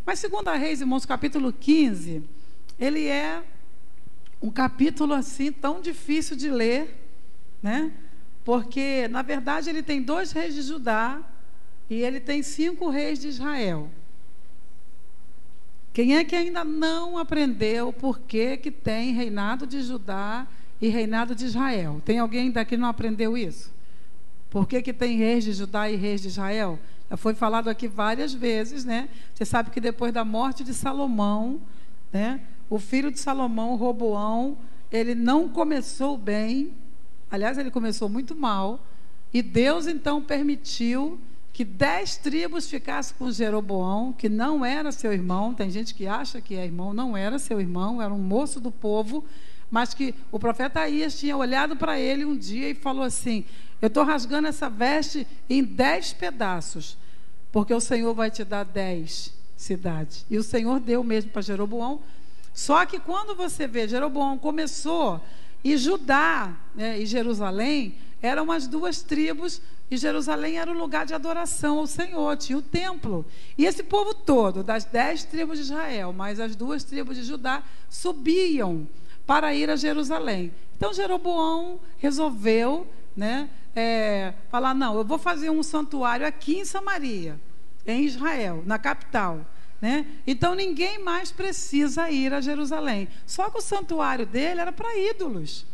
Mas 2 Reis, irmãos, capítulo 15, ele é um capítulo assim tão difícil de ler, né? Porque, na verdade, ele tem 2 reis de Judá e ele tem 5 reis de Israel. Quem é que ainda não aprendeu por que que tem reinado de Judá e reinado de Israel? Tem alguém daqui que não aprendeu isso? Por que que tem reis de Judá e reis de Israel? Já foi falado aqui várias vezes, né? Você sabe que depois da morte de Salomão, né, o filho de Salomão, Roboão, ele não começou bem. Aliás, ele começou muito mal. E Deus, então, permitiu que 10 tribos ficassem com Jeroboão, que não era seu irmão. Tem gente que acha que é irmão, não era seu irmão, era um moço do povo, mas que o profeta Aías tinha olhado para ele um dia e falou assim: eu estou rasgando essa veste em 10 pedaços, porque o Senhor vai te dar 10 cidades. E o Senhor deu mesmo para Jeroboão. Só que quando você vê, Jeroboão começou, e Judá, né, e Jerusalém eram as 2 tribos, e Jerusalém era o lugar de adoração ao Senhor, tinha o templo. E esse povo todo, das 10 tribos de Israel, mais as 2 tribos de Judá, subiam para ir a Jerusalém. Então Jeroboão resolveu, né, falar: não, eu vou fazer um santuário aqui em Samaria, em Israel, na capital, né? Então ninguém mais precisa ir a Jerusalém. Só que o santuário dele era para ídolos.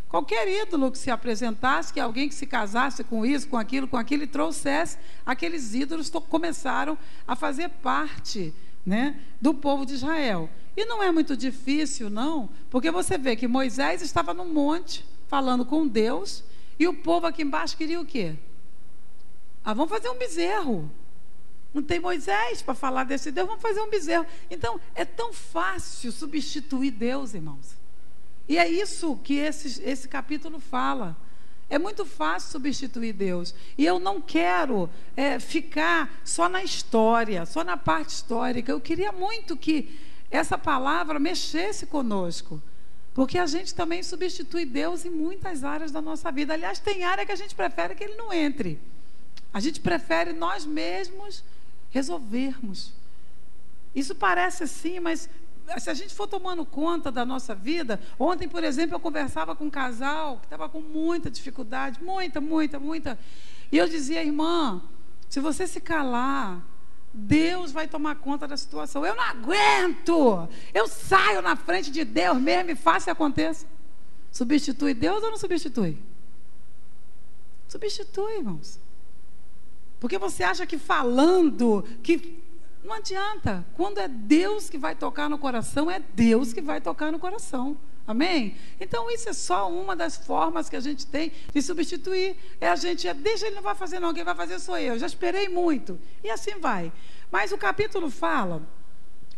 Qualquer ídolo que se apresentasse, que alguém que se casasse com isso, com aquilo e trouxesse, aqueles ídolos começaram a fazer parte, né, do povo de Israel. E não é muito difícil, não, porque você vê que Moisés estava no monte falando com Deus, e o povo aqui embaixo queria o quê? Vamos fazer um bezerro. Não tem Moisés para falar desse Deus, vamos fazer um bezerro. Então, é tão fácil substituir Deus, irmãos. E é isso que esse capítulo fala. É muito fácil substituir Deus. E eu não quero ficar só na história, só na parte histórica. Eu queria muito que essa palavra mexesse conosco, porque a gente também substitui Deus em muitas áreas da nossa vida. Aliás, tem área que a gente prefere que Ele não entre. A gente prefere nós mesmos resolvermos. Isso parece assim, mas se a gente for tomando conta da nossa vida... Ontem, por exemplo, eu conversava com um casal que estava com muita dificuldade, muita. E eu dizia: irmã, se você se calar, Deus vai tomar conta da situação. Eu não aguento, eu saio na frente de Deus mesmo e faço e aconteça. Substitui Deus ou não substitui? Substitui, irmãos. Porque você acha que falando, que não adianta. Quando é Deus que vai tocar no coração, é Deus que vai tocar no coração. Amém? Então isso é só uma das formas que a gente tem de substituir. Deixa, ele não vai fazer não, quem vai fazer sou eu. Já esperei muito. E assim vai. Mas o capítulo fala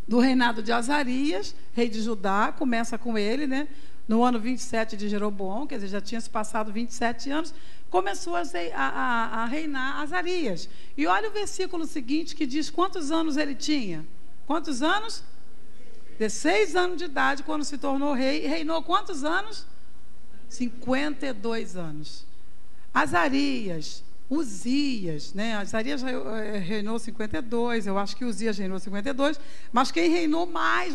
do reinado de Azarias, rei de Judá. Começa com ele, né? No ano 27 de Jeroboão, quer dizer, já tinha se passado 27 anos, começou a reinar Azarias. E olha o versículo seguinte, que diz quantos anos ele tinha. Quantos anos? 16 anos de idade, quando se tornou rei. E reinou quantos anos? 52 anos. Azarias, Uzias, né? Azarias reinou 52, eu acho que Uzias reinou 52, mas quem reinou mais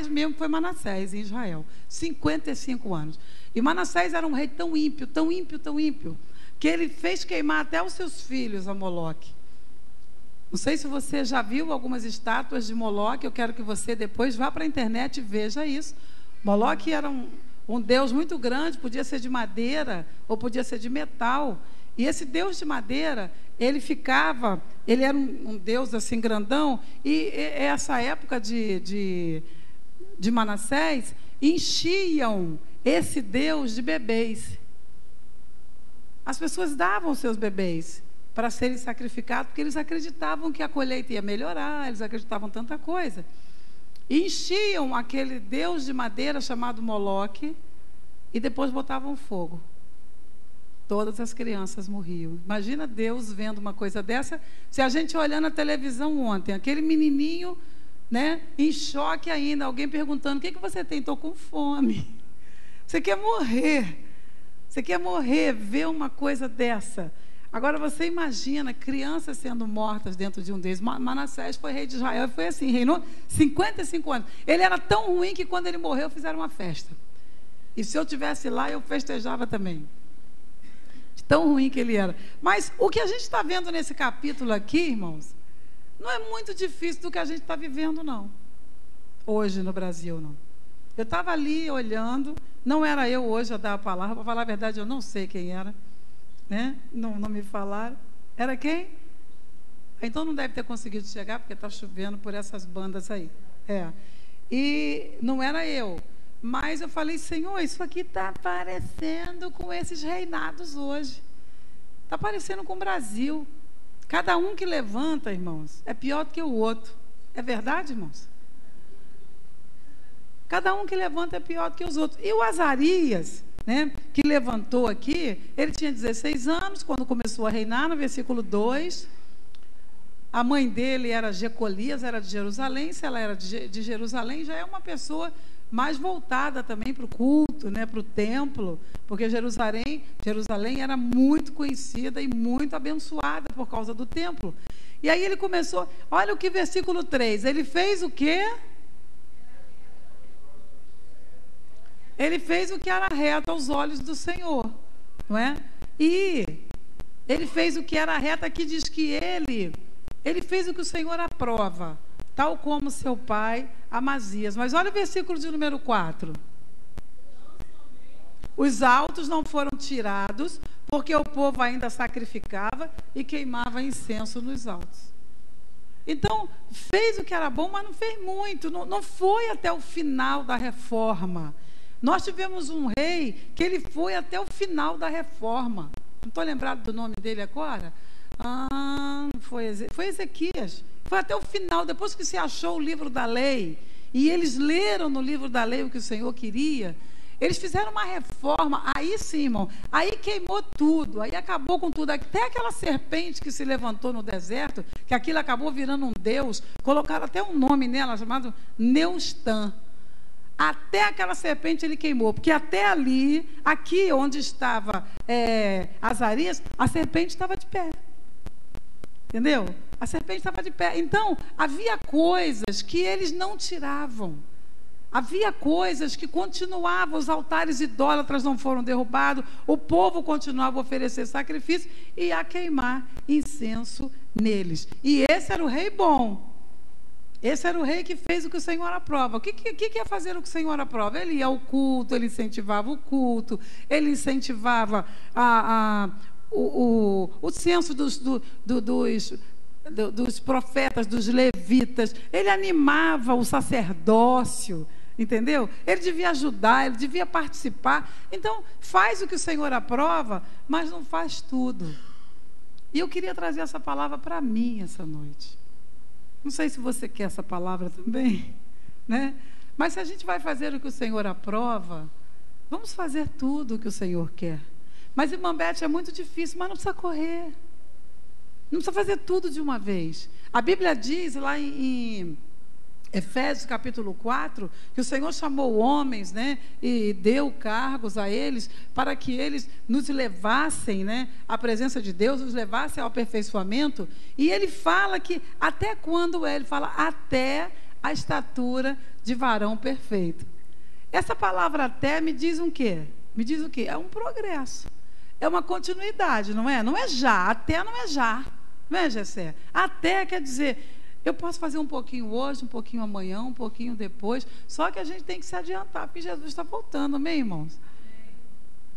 mesmo foi Manassés, em Israel. 55 anos. E Manassés era um rei tão ímpio, que ele fez queimar até os seus filhos a Moloque. Não sei se você já viu algumas estátuas de Moloque, eu quero que você depois vá para a internet e veja isso. Moloque era um deus muito grande, podia ser de madeira ou podia ser de metal. E esse deus de madeira, ele era um deus assim grandão, e essa época de Manassés, enchiam esse Deus de bebês. As pessoas davam seus bebês para serem sacrificados, porque eles acreditavam que a colheita ia melhorar, eles acreditavam em tanta coisa. E enchiam aquele Deus de madeira chamado Moloque, e depois botavam fogo. Todas as crianças morriam. Imagina Deus vendo uma coisa dessa. Se a gente olhando a televisão ontem, aquele menininho, né, em choque ainda, alguém perguntando: o que você tem? Estou com fome. Você quer morrer. Você quer morrer, ver uma coisa dessa. Agora você imagina crianças sendo mortas dentro de um deles. Manassés foi rei de Israel e foi assim, reinou 55 anos. Ele era tão ruim que quando ele morreu fizeram uma festa. E se eu estivesse lá, eu festejava também. De tão ruim que ele era. Mas o que a gente está vendo nesse capítulo aqui, irmãos, não é muito difícil do que a gente está vivendo, não. Hoje no Brasil, não. Eu estava ali olhando, não era eu hoje a dar a palavra, para falar a verdade, eu não sei quem era. Né? Não me falaram. Era quem? Então não deve ter conseguido chegar, porque está chovendo por essas bandas aí. E não era eu. Mas eu falei, Senhor, isso aqui está parecendo com esses reinados hoje. Está parecendo com o Brasil. Cada um que levanta, irmãos, é pior do que o outro. É verdade, irmãos? Cada um que levanta é pior do que os outros. E o Azarias, né, que levantou aqui, ele tinha 16 anos quando começou a reinar, no versículo 2. A mãe dele era Jecolias, era de Jerusalém. Se ela era de Jerusalém, já é uma pessoa mais voltada também para o culto, né, para o templo, porque Jerusalém era muito conhecida e muito abençoada por causa do templo. E aí ele começou, olha o que versículo 3, ele fez o quê? Ele fez o que era reto aos olhos do Senhor, não é? E ele fez o que era reto, aqui diz que ele fez o que o Senhor aprova, tal como seu pai Amazias. Mas olha o versículo de número 4. Os altos não foram tirados, porque o povo ainda sacrificava e queimava incenso nos altos. Então, fez o que era bom, mas não fez muito, não foi até o final da reforma. Nós tivemos um rei que ele foi até o final da reforma. Não estou lembrado do nome dele agora. Foi Ezequias. Foi até o final, depois que se achou o livro da lei, e eles leram no livro da lei o que o Senhor queria, eles fizeram uma reforma. Aí sim, irmão, aí queimou tudo, aí acabou com tudo. Até aquela serpente que se levantou no deserto, que aquilo acabou virando um deus, colocaram até um nome nela, chamado Neustã. Até aquela serpente ele queimou, porque até ali, aqui onde estava Azarias, a serpente estava de pé. Entendeu? A serpente estava de pé. Então, havia coisas que eles não tiravam. Havia coisas que continuavam, os altares idólatras não foram derrubados, o povo continuava a oferecer sacrifício e a queimar incenso neles. E esse era o rei bom. Esse era o rei que fez o que o Senhor aprova. O que é fazer o que o Senhor aprova? Ele ia ao culto, ele incentivava o culto, ele incentivava o censo dos profetas, dos levitas, ele animava o sacerdócio, entendeu? Ele devia ajudar, ele devia participar. Então, faz o que o Senhor aprova, mas não faz tudo. E eu queria trazer essa palavra para mim essa noite. Não sei se você quer essa palavra também, né? Mas se a gente vai fazer o que o Senhor aprova, vamos fazer tudo o que o Senhor quer. Mas, irmã Beth, é muito difícil, mas não precisa correr. Não precisa fazer tudo de uma vez. A Bíblia diz lá em Efésios capítulo 4, que o Senhor chamou homens, né, e deu cargos a eles, para que eles nos levassem, né, à presença de Deus, nos levassem ao aperfeiçoamento. E ele fala que, até quando é? Ele fala, até a estatura de varão perfeito. Essa palavra até me diz um quê? Me diz o quê? É um progresso. É uma continuidade, não é? Não é já, até não é já. Não é, Gessé? Até quer dizer, eu posso fazer um pouquinho hoje, um pouquinho amanhã, um pouquinho depois, só que a gente tem que se adiantar, porque Jesus está voltando, amém, irmãos?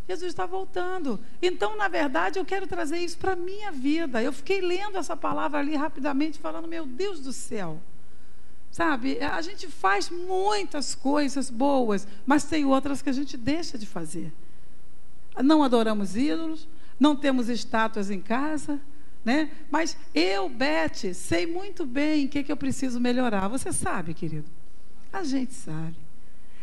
Jesus está voltando. Então, na verdade, eu quero trazer isso para a minha vida. Eu fiquei lendo essa palavra ali rapidamente, falando, meu Deus do céu. Sabe, a gente faz muitas coisas boas, mas tem outras que a gente deixa de fazer. Não adoramos ídolos, não temos estátuas em casa, né? Mas eu, Beth, sei muito bem o que eu preciso melhorar. Você sabe, querido? A gente sabe.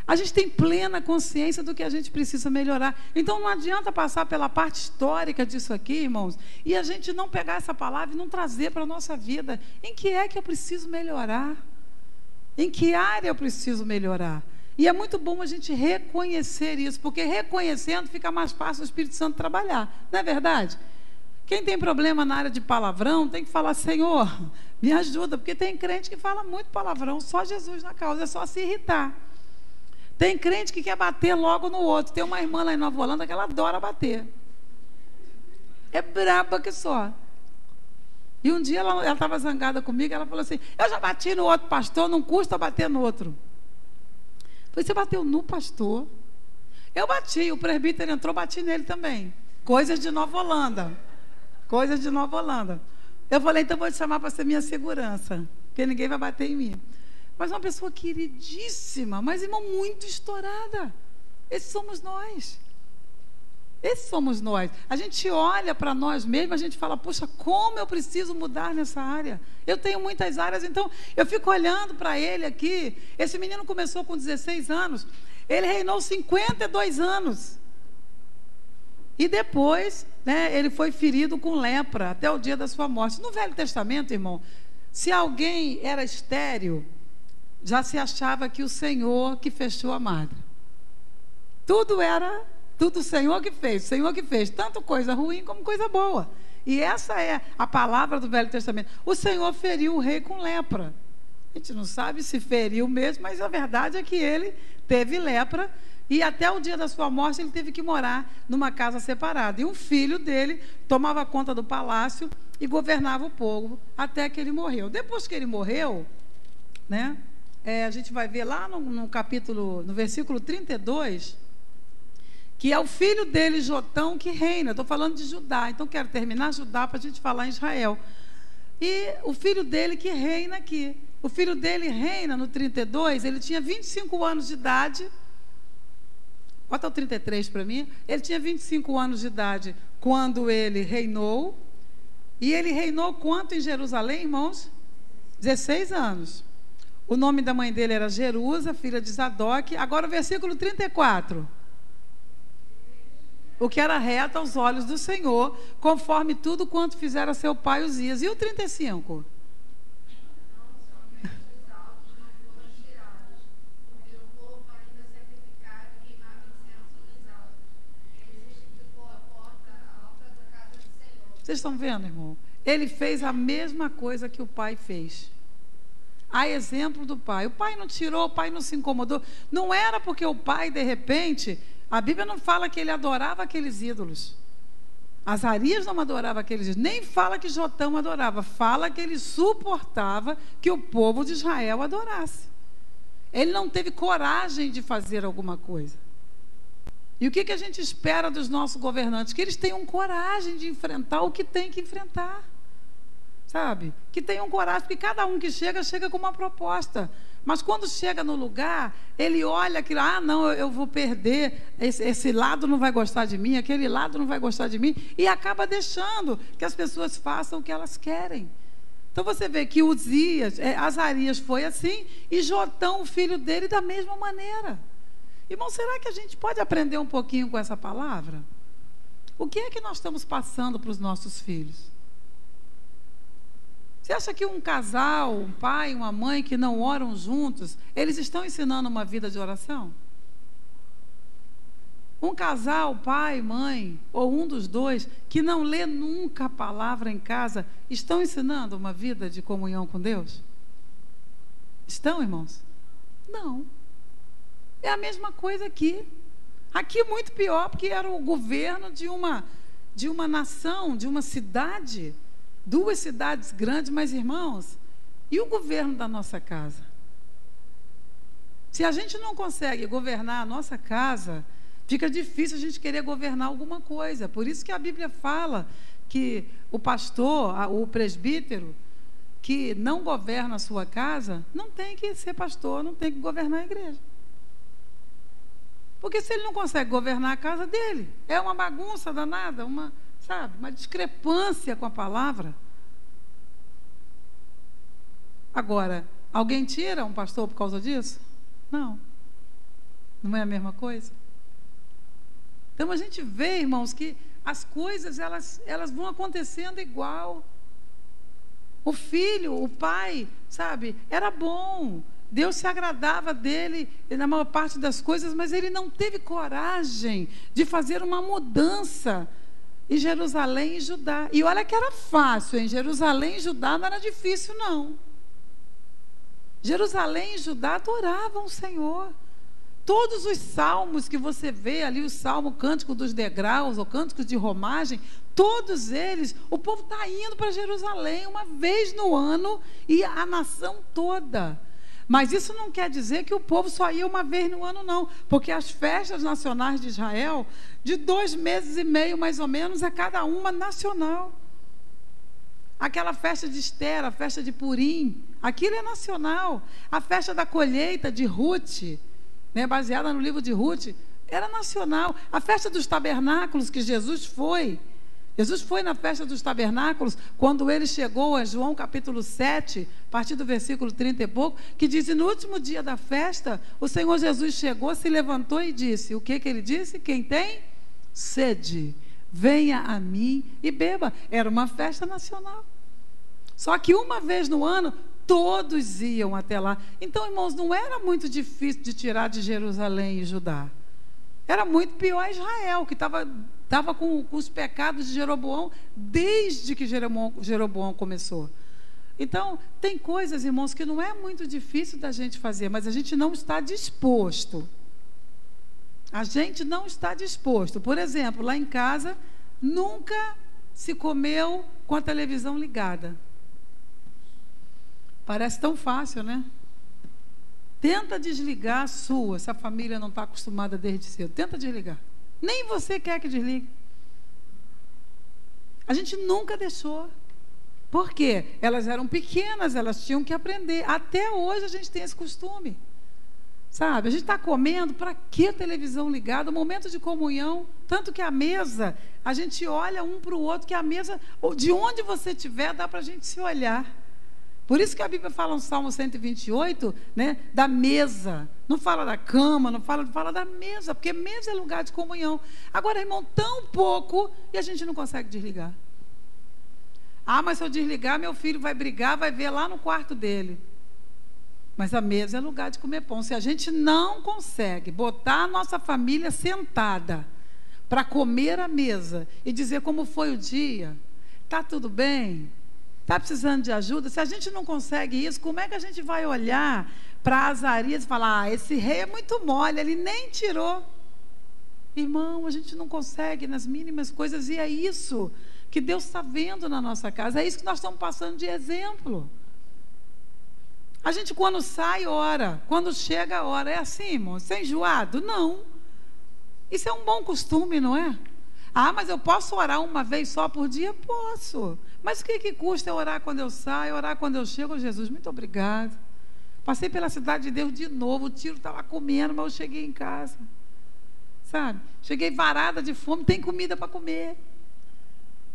A gente tem plena consciência do que a gente precisa melhorar. Então não adianta passar pela parte histórica disso aqui, irmãos, e a gente não pegar essa palavra e não trazer para a nossa vida. Em que é que eu preciso melhorar? Em que área eu preciso melhorar? E é muito bom a gente reconhecer isso, porque reconhecendo fica mais fácil o Espírito Santo trabalhar, não é verdade? Quem tem problema na área de palavrão tem que falar: Senhor, me ajuda, porque tem crente que fala muito palavrão, só Jesus na causa, é só se irritar. Tem crente que quer bater logo no outro. Tem uma irmã lá em Nova Holanda que ela adora bater. É braba que só. E um dia ela estava zangada comigo, ela falou assim: eu já bati no outro pastor, não custa bater no outro. Eu falei: você bateu no pastor? Eu bati, o presbítero entrou, bati nele também. Coisas de Nova Holanda. Coisas de Nova Holanda. Eu falei: então vou te chamar para ser minha segurança, porque ninguém vai bater em mim. Mas uma pessoa queridíssima, mas irmão, muito estourada. Esses somos nós. Esses somos nós. A gente olha para nós mesmos, a gente fala: poxa, como eu preciso mudar nessa área. Eu tenho muitas áreas, então eu fico olhando para ele aqui. Esse menino começou com 16 anos, ele reinou 52 anos. E depois, né, ele foi ferido com lepra até o dia da sua morte. No Velho Testamento, irmão, se alguém era estéril, já se achava que o Senhor que fechou a madre. Tudo o Senhor que fez, o Senhor que fez, tanto coisa ruim como coisa boa. E essa é a palavra do Velho Testamento. O Senhor feriu o rei com lepra. A gente não sabe se feriu mesmo, mas a verdade é que ele teve lepra e até o dia da sua morte ele teve que morar numa casa separada. E um filho dele tomava conta do palácio e governava o povo até que ele morreu. Depois que ele morreu, né, a gente vai ver lá no capítulo, no versículo 32, que é o filho dele, Jotão, que reina. Estou falando de Judá, então quero terminar Judá para a gente falar em Israel. E o filho dele que reina aqui. O filho dele reina no 32, ele tinha 25 anos de idade. Bota o 33 para mim. Ele tinha 25 anos de idade quando ele reinou. E ele reinou quanto em Jerusalém, irmãos? 16 anos. O nome da mãe dele era Jerusa, filha de Zadok. Agora o versículo 34. O que era reto aos olhos do Senhor, conforme tudo quanto fizera seu pai Uzias. E o 35? Vocês estão vendo, irmão? Ele fez a mesma coisa que o pai fez. A exemplo do pai. O pai não tirou, o pai não se incomodou. Não era porque o pai, de repente, a Bíblia não fala que ele adorava aqueles ídolos. Azarias não adorava aqueles ídolos. Nem fala que Jotão adorava. Fala que ele suportava que o povo de Israel adorasse. Ele não teve coragem de fazer alguma coisa. E o que a gente espera dos nossos governantes? Que eles tenham coragem de enfrentar o que tem que enfrentar. Sabe? Que tenham coragem, porque cada um que chega com uma proposta. Mas quando chega no lugar, ele olha aquilo: ah, não, eu vou perder, esse lado não vai gostar de mim, aquele lado não vai gostar de mim, e acaba deixando que as pessoas façam o que elas querem. Então você vê que Uzias, Azarias foi assim, e Jotão, o filho dele, da mesma maneira. Irmão, será que a gente pode aprender um pouquinho com essa palavra? O que é que nós estamos passando para os nossos filhos? Você acha que um casal, um pai, uma mãe que não oram juntos, eles estão ensinando uma vida de oração? Um casal, pai, mãe, ou um dos dois, que não lê nunca a palavra em casa, estão ensinando uma vida de comunhão com Deus? Estão, irmãos? Não. É a mesma coisa aqui. Aqui muito pior, porque era o governo de uma nação, de uma cidade, 2 cidades grandes, mas irmãos, e o governo da nossa casa? Se a gente não consegue governar a nossa casa, fica difícil a gente querer governar alguma coisa. Por isso que a Bíblia fala que o pastor, o presbítero, que não governa a sua casa, não tem que ser pastor, não tem que governar a igreja. Porque se ele não consegue governar a casa dele, é uma bagunça danada, uma discrepância com a palavra. Agora, alguém tira um pastor por causa disso? Não. Não é a mesma coisa? Então a gente vê, irmãos, que as coisas elas vão acontecendo igual. O filho, o pai, era bom. Deus se agradava dele na maior parte das coisas, mas ele não teve coragem de fazer uma mudança. e Jerusalém e Judá. E olha que era fácil, em Jerusalém e Judá não era difícil, não. Jerusalém e Judá adoravam o Senhor. Todos os salmos que você vê ali, o salmo Cântico dos Degraus, ou Cântico de Romagem, todos eles, o povo está indo para Jerusalém uma vez no ano, e a nação toda. Mas isso não quer dizer que o povo só ia uma vez no ano, não. Porque as festas nacionais de Israel, de 2 meses e meio, mais ou menos, é cada uma nacional. Aquela festa de Esther, a festa de Purim, aquilo é nacional. A festa da colheita de Ruth, né, baseada no livro de Ruth, era nacional. A festa dos tabernáculos que Jesus foi na festa dos tabernáculos, quando ele chegou a João capítulo 7, a partir do versículo 30 e pouco, que diz: no último dia da festa, o Senhor Jesus chegou, se levantou e disse, o que ele disse? Quem tem sede, venha a mim e beba. Era uma festa nacional. Só que uma vez no ano, todos iam até lá. Então, irmãos, não era muito difícil de tirar de Jerusalém e Judá. Era muito pior Israel, que estava com os pecados de Jeroboão desde que Jeroboão começou. Então, tem coisas, irmãos, que não é muito difícil da gente fazer, mas a gente não está disposto. A gente não está disposto. Por exemplo, lá em casa, nunca se comeu com a televisão ligada. Parece tão fácil, né? Tenta desligar a sua, se a família não está acostumada desde cedo. Tenta desligar. Nem você quer que desligue. A gente nunca deixou. Por quê? Elas eram pequenas, elas tinham que aprender. Até hoje a gente tem esse costume. Sabe? A gente está comendo, para que televisão ligada? Momento de comunhão. Tanto que a mesa, a gente olha um para o outro, que a mesa, de onde você estiver, dá para a gente se olhar. Por isso que a Bíblia fala no Salmo 128, né, da mesa. Não fala da cama, não fala da mesa, porque mesa é lugar de comunhão. Agora, irmão, tão pouco e a gente não consegue desligar. Ah, mas se eu desligar, meu filho vai brigar, vai ver lá no quarto dele. Mas a mesa é lugar de comer pão. Se a gente não consegue botar a nossa família sentada para comer à mesa e dizer como foi o dia, está tudo bem? Está precisando de ajuda? Se a gente não consegue isso, como é que a gente vai olhar para Azarias e falar: esse rei é muito mole, ele nem tirou? Irmão, a gente não consegue nas mínimas coisas, e é isso que Deus está vendo na nossa casa, é isso que nós estamos passando de exemplo. A gente, quando sai, ora, quando chega, ora. É assim, irmão? Você é enjoado? Não. Isso é um bom costume, não é? Ah, mas eu posso orar uma vez só por dia? Posso. Mas o que custa eu orar quando eu saio, orar quando eu chego? Jesus, muito obrigado. Passei pela cidade de Deus de novo, o tiro estava comendo, mas eu cheguei em casa. Sabe? Cheguei varada de fome, tem comida para comer.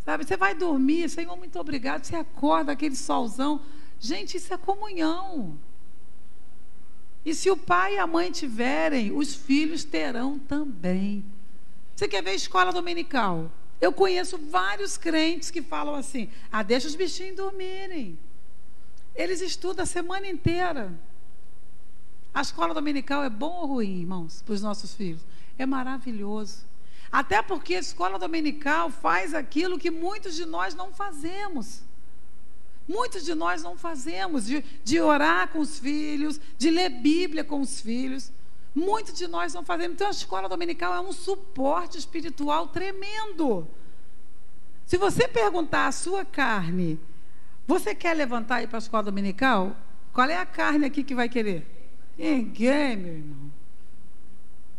Sabe? Você vai dormir, Senhor, muito obrigado. Você acorda, aquele solzão. Gente, isso é comunhão. E se o pai e a mãe tiverem, os filhos terão também. Você quer ver escola dominical? Eu conheço vários crentes que falam assim: ah, deixa os bichinhos dormirem. Eles estudam a semana inteira. A escola dominical é bom ou ruim, irmãos, para os nossos filhos? É maravilhoso. Até porque a escola dominical faz aquilo que muitos de nós não fazemos. Muitos de nós não fazemos, de orar com os filhos, de ler Bíblia com os filhos. Muitos de nós não fazemos. Então a escola dominical é um suporte espiritual tremendo. Se você perguntar à sua carne: você quer levantar e ir para a escola dominical? Qual é a carne aqui que vai querer? Ninguém, meu irmão.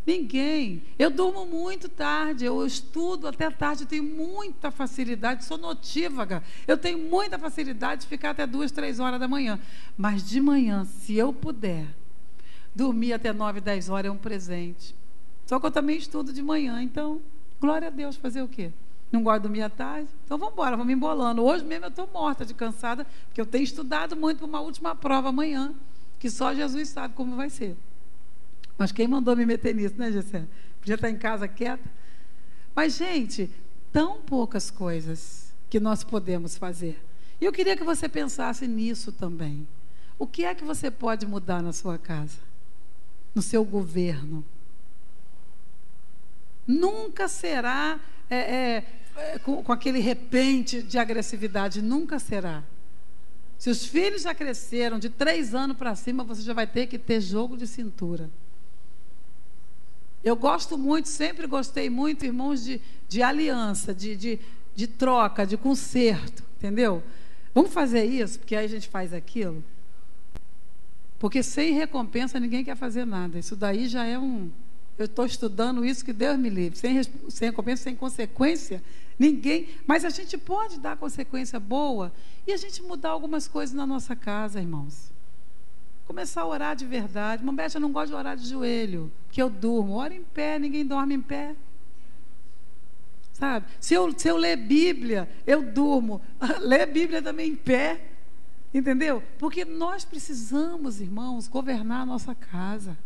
Ninguém. Eu durmo muito tarde, eu estudo até tarde, eu tenho muita facilidade, sou notívaga, eu tenho muita facilidade de ficar até 2, 3 horas da manhã. Mas de manhã, se eu puder dormir até 9, 10 horas, é um presente. Só que eu também estudo de manhã, então, glória a Deus, fazer o quê? Não gosto de dormir à tarde? Então vamos embora, vamos embolando. Hoje mesmo eu estou morta de cansada, porque eu tenho estudado muito para uma última prova amanhã, que só Jesus sabe como vai ser. Mas quem mandou me meter nisso, né, Gessé? Podia estar em casa quieta. Mas, gente, tão poucas coisas que nós podemos fazer. E eu queria que você pensasse nisso também. O que é que você pode mudar na sua casa? No seu governo? Nunca será com aquele repente de agressividade. Nunca será. Se os filhos já cresceram de 3 anos para cima, você já vai ter que ter jogo de cintura. Eu gosto muito, sempre gostei muito, irmãos, de aliança, de troca, de conserto, entendeu? Vamos fazer isso, porque aí a gente faz aquilo. Porque sem recompensa ninguém quer fazer nada. Isso daí já é um... Eu estou estudando isso, que Deus me livre. Sem recompensa, sem consequência, ninguém... Mas a gente pode dar consequência boa e a gente mudar algumas coisas na nossa casa, irmãos. Começar a orar de verdade. Irmã Beth, eu não gosto de orar de joelho, que eu durmo. Ora em pé, ninguém dorme em pé. Sabe? Se eu ler Bíblia, eu durmo. Ler Bíblia também em pé. Entendeu? Porque nós precisamos, irmãos, governar a nossa casa.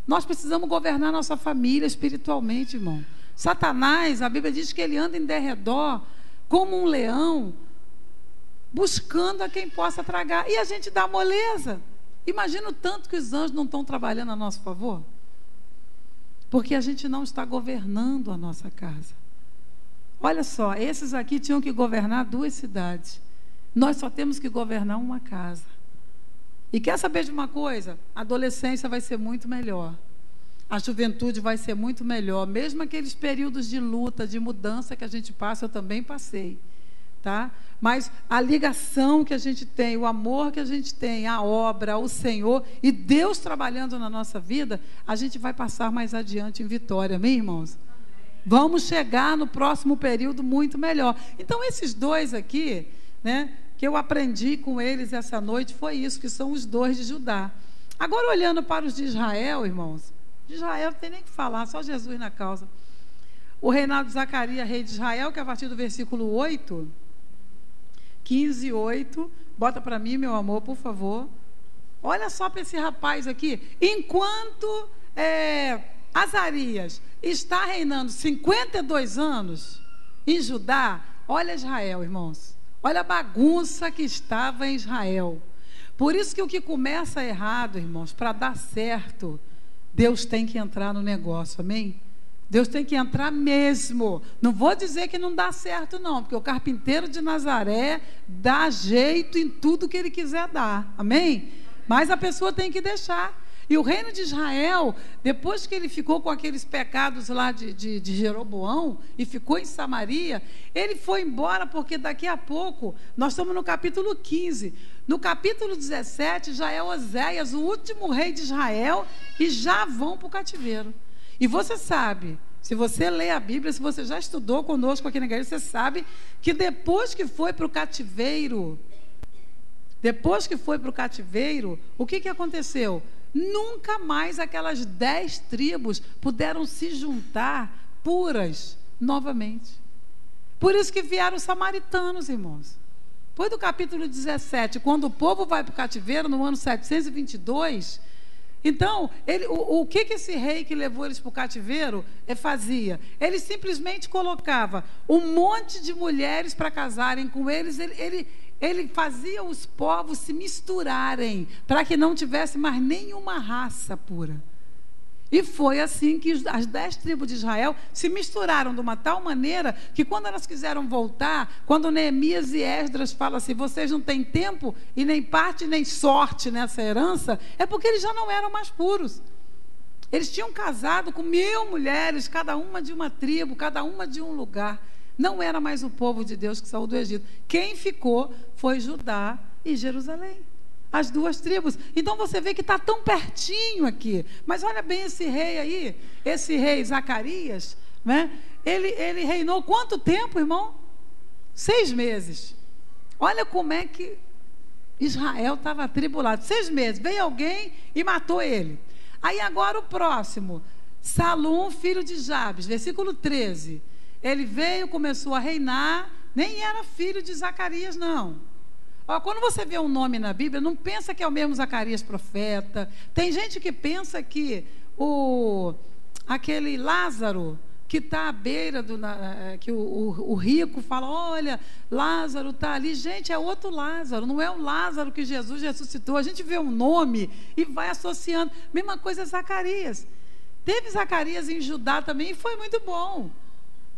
Nós precisamos governar a nossa família espiritualmente, irmão. Satanás, a Bíblia diz que ele anda em derredor como um leão, buscando a quem possa tragar. E a gente dá moleza. Imagina o tanto que os anjos não estão trabalhando a nosso favor. Porque a gente não está governando a nossa casa. Olha só, esses aqui tinham que governar 2 cidades. Nós só temos que governar uma casa. E quer saber de uma coisa? A adolescência vai ser muito melhor. A juventude vai ser muito melhor. Mesmo aqueles períodos de luta, de mudança que a gente passa, eu também passei. Tá? Mas a ligação que a gente tem, o amor que a gente tem, a obra, o Senhor e Deus trabalhando na nossa vida, a gente vai passar mais adiante em vitória. Amém, irmãos? Vamos chegar no próximo período muito melhor. Então, esses 2 aqui, né, que eu aprendi com eles essa noite, foi isso, que são os 2 de Judá. Agora, olhando para os de Israel, irmãos, de Israel não tem nem que falar, só Jesus na causa. O reinado de Zacarias, rei de Israel, que é a partir do versículo 8, 15, 8, bota para mim, meu amor, por favor. Olha só para esse rapaz aqui. Enquanto Azarias está reinando 52 anos em Judá, olha Israel, irmãos. Olha a bagunça que estava em Israel. Por isso que o que começa errado, irmãos, para dar certo, Deus tem que entrar no negócio, amém? Deus tem que entrar mesmo. Não vou dizer que não dá certo, não, porque o carpinteiro de Nazaré dá jeito em tudo que ele quiser dar, amém? Mas a pessoa tem que deixar. E o reino de Israel, depois que ele ficou com aqueles pecados lá de Jeroboão e ficou em Samaria, ele foi embora, porque daqui a pouco, nós estamos no capítulo 15, no capítulo 17 já é Oséias, o último rei de Israel, e já vão para o cativeiro. E você sabe, se você lê a Bíblia, se você já estudou conosco aqui na igreja, você sabe que depois que foi para o cativeiro, o que aconteceu? Nunca mais aquelas 10 tribos puderam se juntar puras novamente. Por isso que vieram os samaritanos, irmãos. Depois do capítulo 17, quando o povo vai para o cativeiro, no ano 722, então, o que esse rei que levou eles para o cativeiro fazia? Ele simplesmente colocava um monte de mulheres para casarem com eles. Ele fazia os povos se misturarem, para que não tivesse mais nenhuma raça pura. E foi assim que as 10 tribos de Israel se misturaram de uma tal maneira, que quando elas quiseram voltar, quando Neemias e Esdras falam assim, vocês não têm tempo e nem parte nem sorte nessa herança, é porque eles já não eram mais puros. Eles tinham casado com 1000 mulheres, cada uma de uma tribo, cada uma de um lugar. Não era mais o povo de Deus que saiu do Egito. Quem ficou foi Judá e Jerusalém. As 2 tribos. Então você vê que está tão pertinho aqui. Mas olha bem esse rei aí, esse rei Zacarias, né? Ele reinou quanto tempo, irmão? 6 meses. Olha como é que Israel estava atribulado. 6 meses. Veio alguém e matou ele. Aí agora o próximo, Salum, filho de Jabes, versículo 13. Ele veio, começou a reinar, nem era filho de Zacarias, não. Ó, quando você vê um nome na Bíblia, não pensa que é o mesmo Zacarias profeta. Tem gente que pensa que aquele Lázaro, que está à beira que o rico fala, olha, Lázaro está ali. Gente, é outro Lázaro, não é o Lázaro que Jesus ressuscitou. A gente vê um nome e vai associando. Mesma coisa Zacarias. Teve Zacarias em Judá também e foi muito bom.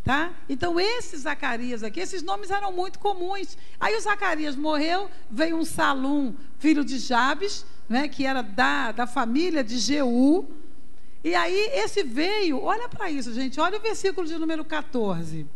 Tá? Então, esse Zacarias aqui, esses nomes eram muito comuns. Aí o Zacarias morreu, veio um Salum, filho de Jabes, né, que era da família de Jeú. E aí esse veio, olha para isso, gente, olha o versículo de número 14.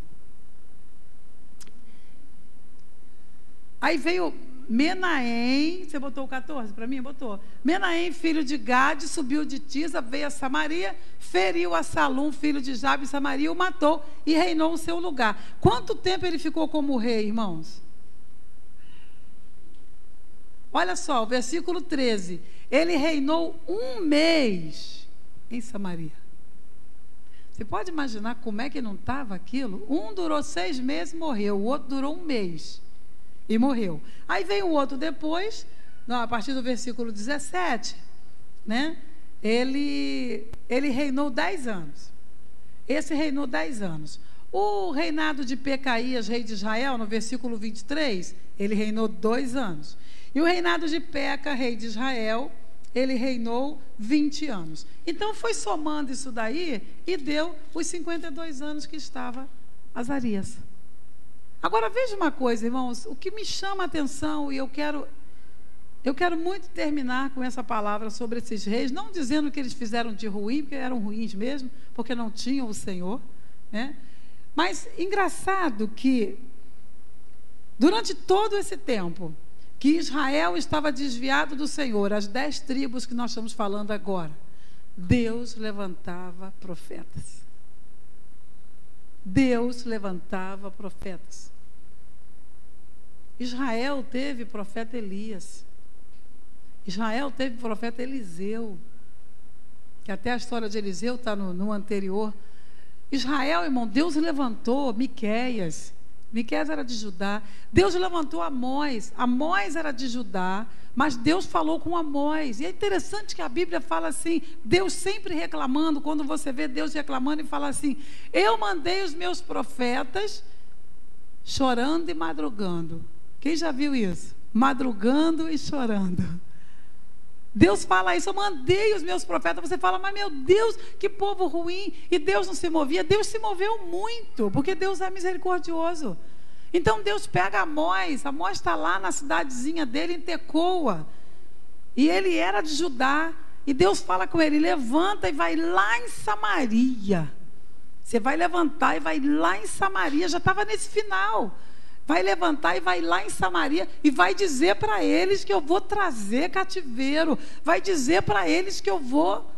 Aí veio Menahem, você botou o 14 para mim? Botou. Menahem, filho de Gade, subiu de Tisa, veio a Samaria, feriu a Salum, filho de Jabe, Samaria, o matou e reinou no seu lugar. Quanto tempo ele ficou como rei, irmãos? Olha só, o versículo 13. Ele reinou 1 mês em Samaria. Você pode imaginar como é que não estava aquilo? Um durou 6 meses e morreu, o outro durou 1 mês. E morreu. Aí veio o outro depois, não, a partir do versículo 17, né? Ele reinou 10 anos. Esse reinou 10 anos. O reinado de Pecaías, rei de Israel, no versículo 23, ele reinou 2 anos. E o reinado de Peca, rei de Israel, ele reinou 20 anos. Então foi somando isso daí e deu os 52 anos que estava Azarias. Agora veja uma coisa, irmãos, o que me chama a atenção, e eu quero muito terminar com essa palavra sobre esses reis, não dizendo que eles fizeram de ruim, porque eram ruins mesmo, porque não tinham o Senhor, né? Mas engraçado que durante todo esse tempo que Israel estava desviado do Senhor, as 10 tribos que nós estamos falando agora, Deus levantava profetas. Deus levantava profetas. Israel teve profeta Elias. Israel teve profeta Eliseu. Que até a história de Eliseu está no anterior. Israel, irmão, Deus levantou Miqueias. Miqueias era de Judá. Deus levantou Amós. Amós era de Judá. Mas Deus falou com Amós. E é interessante que a Bíblia fala assim, Deus sempre reclamando, quando você vê Deus reclamando e fala assim, eu mandei os meus profetas chorando e madrugando. Quem já viu isso? Madrugando e chorando. Deus fala isso, eu mandei os meus profetas. Você fala, mas meu Deus, que povo ruim. E Deus não se movia. Deus se moveu muito, porque Deus é misericordioso. Então Deus pega Amós. Amós está lá na cidadezinha dele, em Tecoa. E ele era de Judá. E Deus fala com ele, levanta e vai lá em Samaria. Você vai levantar e vai lá em Samaria. Já estava nesse final. Vai levantar e vai lá em Samaria e vai dizer para eles que eu vou trazer cativeiro. Vai dizer para eles que eu vou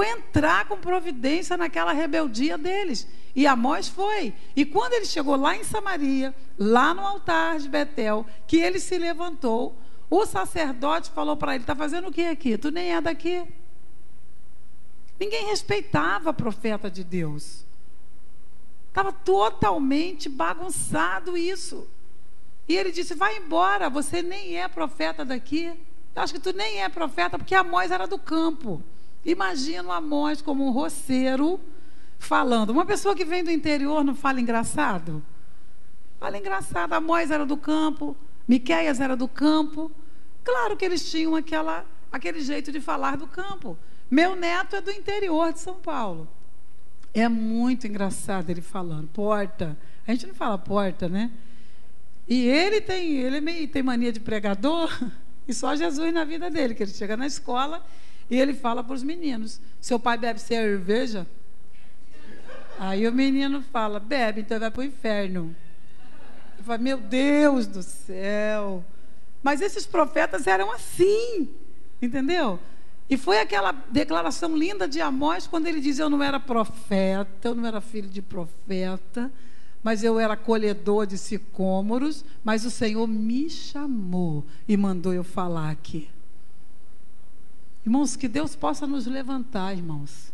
entrar com providência naquela rebeldia deles. E Amós foi. E quando ele chegou lá em Samaria, lá no altar de Betel, que ele se levantou, o sacerdote falou para ele, está fazendo o que aqui? Tu nem é daqui. Ninguém respeitava profeta de Deus. Estava totalmente bagunçado isso. E ele disse, vai embora, você nem é profeta daqui. Eu acho que tu nem é profeta, porque Amós era do campo. Imagina Amós como um roceiro falando. Uma pessoa que vem do interior não fala engraçado? Fala engraçado. Amós era do campo, Miqueias era do campo. Claro que eles tinham aquele jeito de falar do campo. Meu neto é do interior de São Paulo. É muito engraçado ele falando, porta. A gente não fala porta, né? E ele tem mania de pregador, e só Jesus na vida dele, que ele chega na escola e ele fala para os meninos, seu pai bebe cerveja? Aí o menino fala, bebe, então vai para o inferno. Eu falo, meu Deus do céu. Mas esses profetas eram assim, entendeu? E foi aquela declaração linda de Amós, quando ele diz, eu não era profeta, eu não era filho de profeta, mas eu era colhedor de sicômoros, mas o Senhor me chamou e mandou eu falar aqui. Irmãos, que Deus possa nos levantar, irmãos.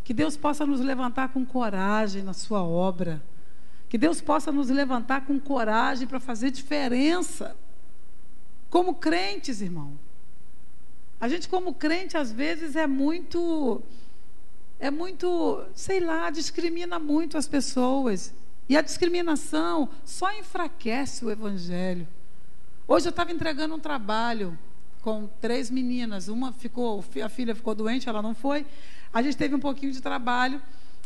Que Deus possa nos levantar com coragem na sua obra. Que Deus possa nos levantar com coragem para fazer diferença. Como crentes, irmão. A gente como crente, às vezes, é muito, sei lá, discrimina muito as pessoas. E a discriminação só enfraquece o evangelho. Hoje eu estava entregando um trabalho com 3 meninas. A filha ficou doente, ela não foi. A gente teve um pouquinho de trabalho.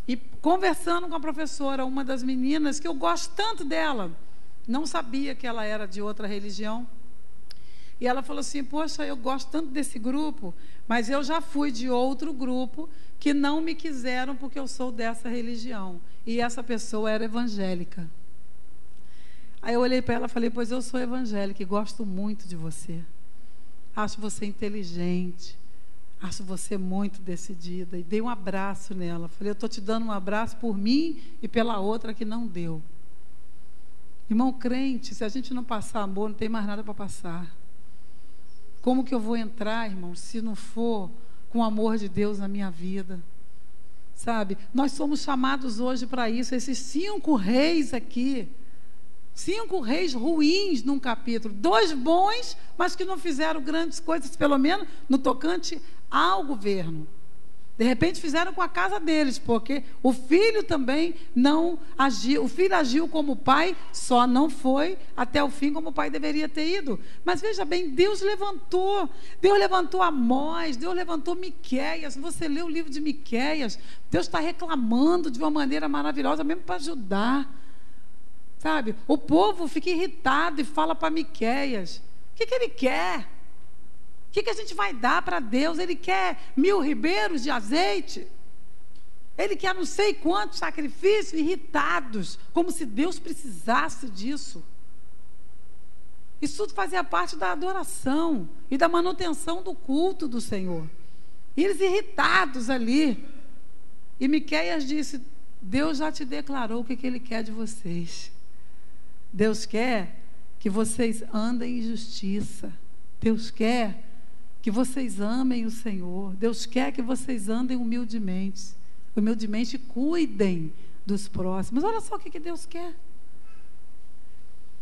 E conversando com a professora, uma das meninas, que eu gosto tanto dela, não sabia que ela era de outra religião. E ela falou assim, poxa, eu gosto tanto desse grupo, mas eu já fui de outro grupo que não me quiseram porque eu sou dessa religião. E essa pessoa era evangélica. Aí eu olhei para ela e falei, pois eu sou evangélica e gosto muito de você. Acho você inteligente, acho você muito decidida. E dei um abraço nela. Falei, eu estou te dando um abraço por mim e pela outra que não deu. Irmão crente, se a gente não passar amor, não tem mais nada para passar. Como que eu vou entrar, irmão, se não for com o amor de Deus na minha vida? Sabe? Nós somos chamados hoje para isso. Esses 5 reis aqui, 5 reis ruins num capítulo, 2 bons, mas que não fizeram grandes coisas, pelo menos no tocante ao governo. De repente fizeram com a casa deles, porque o filho também não agiu. O filho agiu como pai, só não foi até o fim como o pai deveria ter ido. Mas veja bem, Deus levantou Amós, Deus levantou Miqueias. Você lê o livro de Miqueias, Deus está reclamando de uma maneira maravilhosa, mesmo para ajudar. Sabe? O povo fica irritado e fala para Miqueias, o que ele quer? O que a gente vai dar para Deus? Ele quer 1000 ribeiros de azeite? Ele quer não sei quantos sacrifícios, irritados, como se Deus precisasse disso. Isso tudo fazia parte da adoração e da manutenção do culto do Senhor. E eles irritados ali. E Miqueias disse, Deus já te declarou o que Ele quer de vocês. Deus quer que vocês andem em justiça. Deus quer que vocês amem o Senhor. Deus quer que vocês andem humildemente. Humildemente cuidem dos próximos. Olha só o que Deus quer.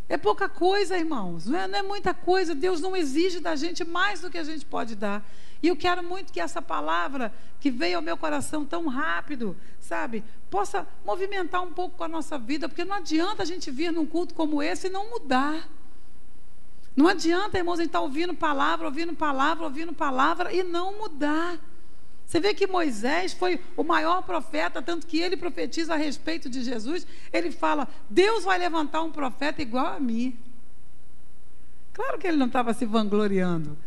É pouca coisa, irmãos. Não é muita coisa. Deus não exige da gente mais do que a gente pode dar. E eu quero muito que essa palavra que veio ao meu coração tão rápido, sabe, possa movimentar um pouco com a nossa vida. Porque não adianta a gente vir num culto como esse e não mudar. Não adianta, irmãos, a gente estar ouvindo palavra e não mudar. Você vê que Moisés foi o maior profeta, tanto que ele profetiza a respeito de Jesus. Ele fala, Deus vai levantar um profeta igual a mim. Claro que ele não estava se vangloriando.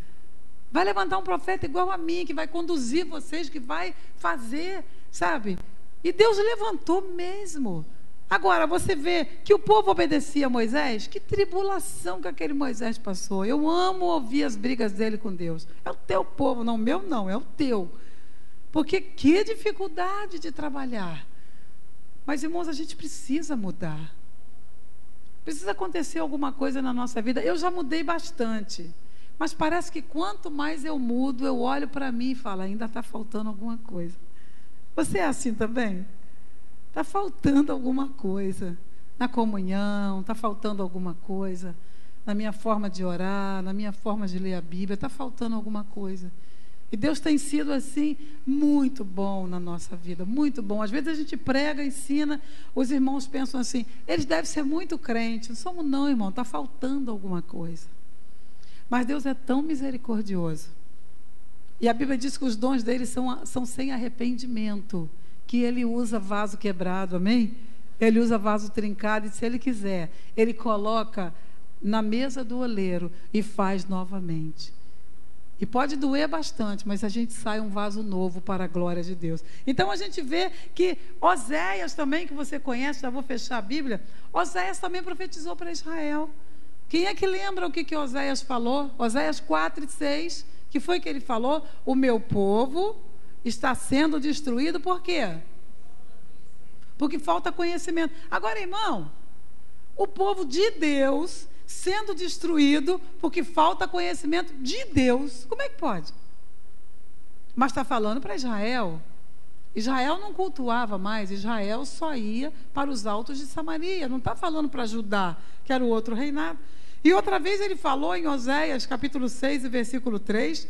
Vai levantar um profeta igual a mim, que vai conduzir vocês, que vai fazer, sabe? E Deus levantou mesmo. Agora, você vê que o povo obedecia a Moisés. Que tribulação que aquele Moisés passou. Eu amo ouvir as brigas dele com Deus. É o teu povo, não o meu não, é o teu. Porque que dificuldade de trabalhar. Mas, irmãos, a gente precisa mudar. Precisa acontecer alguma coisa na nossa vida. Eu já mudei bastante. Mas parece que quanto mais eu mudo, eu olho para mim e falo, ainda está faltando alguma coisa. Você é assim também? Está faltando alguma coisa na comunhão, está faltando alguma coisa na minha forma de orar, na minha forma de ler a Bíblia, está faltando alguma coisa. E Deus tem sido assim, muito bom na nossa vida, muito bom. Às vezes a gente prega, ensina, os irmãos pensam assim, eles devem ser muito crentes. Não somos não, irmão, está faltando alguma coisa. Mas Deus é tão misericordioso. E a Bíblia diz que os dons dele são sem arrependimento. Que Ele usa vaso quebrado, amém? Ele usa vaso trincado e se Ele quiser, Ele coloca na mesa do oleiro e faz novamente. E pode doer bastante, mas a gente sai um vaso novo para a glória de Deus. Então a gente vê que Oséias também, que você conhece, já vou fechar a Bíblia, Oséias também profetizou para Israel. Quem é que lembra o que Oséias falou? Oséias 4:6, que foi que ele falou? O meu povo está sendo destruído por quê? Porque falta conhecimento. Agora, irmão, o povo de Deus sendo destruído porque falta conhecimento de Deus. Como é que pode? Mas está falando para Israel. Israel não cultuava mais, Israel só ia para os altos de Samaria. Não está falando para Judá, que era o outro reinado. E outra vez ele falou em Oséias, capítulo 6, versículo 3,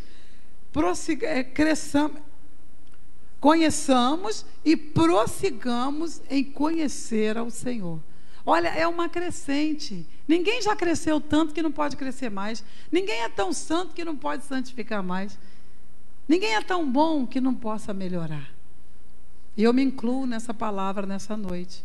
conheçamos e prossigamos em conhecer ao Senhor. Olha, é uma crescente. Ninguém já cresceu tanto que não pode crescer mais. Ninguém é tão santo que não pode santificar mais. Ninguém é tão bom que não possa melhorar. E eu me incluo nessa palavra nessa noite.